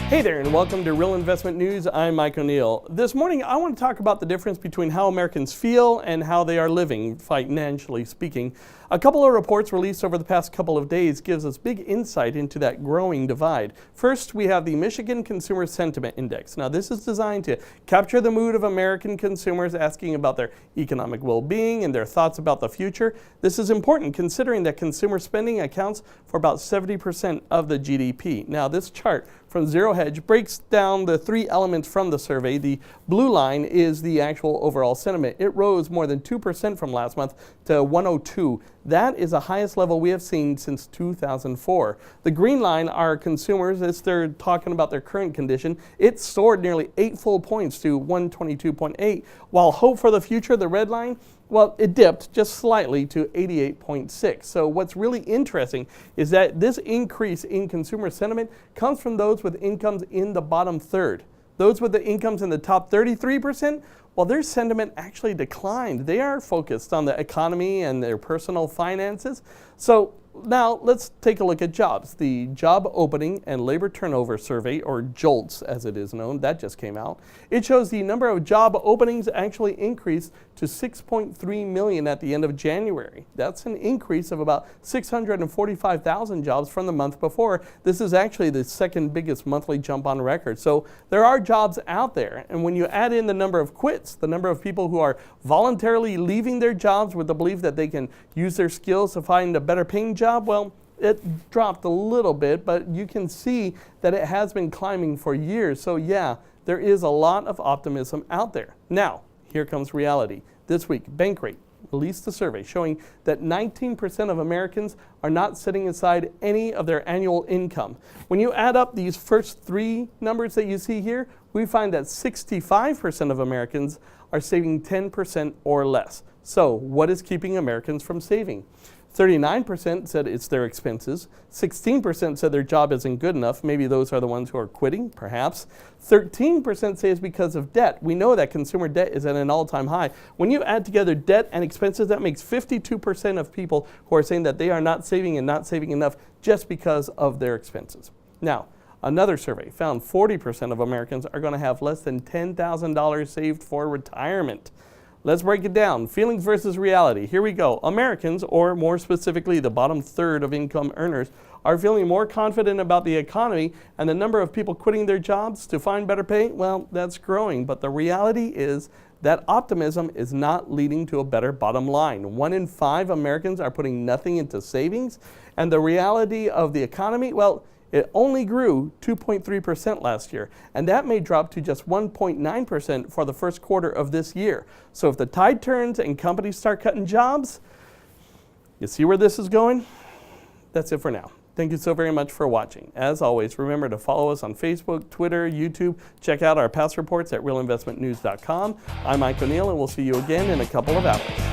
Hey there, and welcome to Real Investment News. I'm Mike O'Neill. This morning, I want to talk about the difference between how Americans feel and how they are living, financially speaking. A couple of reports released over the past couple of days gives us big insight into that growing divide. First, we have the Michigan Consumer Sentiment Index. Now, this is designed to capture the mood of American consumers, asking about their economic well-being and their thoughts about the future. This is important considering that consumer spending accounts for about 70% of the GDP. Now, this chart from Zero Hedge breaks down the three elements from the survey. The blue line is the actual overall sentiment. It rose more than 2% from last month to 102. That is the highest level we have seen since 2004. The green line are consumers, as they're talking about their current condition. It soared nearly 8 full points to 122.8, while hope for the future, the red line, well, it dipped just slightly to 88.6. So what's really interesting is that this increase in consumer sentiment comes from those with incomes in the bottom third. Those with the incomes in the top 33%, well, their sentiment actually declined. They are focused on the economy and their personal finances. So now let's take a look at jobs. The Job Opening and Labor Turnover Survey, or JOLTS as it is known, that just came out. It shows the number of job openings actually increased to 6.3 million at the end of January. That's an increase of about 645,000 jobs from the month before. This is actually the second biggest monthly jump on record. So there are jobs out there, and when you add in the number of quits, the number of people who are voluntarily leaving their jobs with the belief that they can use their skills to find a better paying job, well, it dropped a little bit, but you can see that it has been climbing for years. So yeah, there is a lot of optimism out there. Now, here comes reality. This week, Bankrate released a survey showing that 19% of Americans are not setting aside any of their annual income. When you add up these first three numbers that you see here, we find that 65% of Americans are saving 10% or less. So what is keeping Americans from saving? 39% said it's their expenses. 16% said their job isn't good enough. Maybe those are the ones who are quitting, perhaps. 13% say it's because of debt. We know that consumer debt is at an all-time high. When you add together debt and expenses, that makes 52% of people who are saying that they are not saving and not saving enough just because of their expenses. Now, another survey found 40% of Americans are going to have less than $10,000 saved for retirement. Let's break it down. Feelings versus reality. Here we go. Americans, or more specifically the bottom third of income earners, are feeling more confident about the economy, and the number of people quitting their jobs to find better pay, well, that's growing. But the reality is that optimism is not leading to a better bottom line. 1 in 5 Americans are putting nothing into savings, and the reality of the economy, well, it only grew 2.3% last year, and that may drop to just 1.9% for the first quarter of this year. So if the tide turns and companies start cutting jobs, you see where this is going? That's it for now. Thank you so very much for watching. As always, remember to follow us on Facebook, Twitter, YouTube. Check out our past reports at realinvestmentnews.com. I'm Mike O'Neill, and we'll see you again in a couple of hours.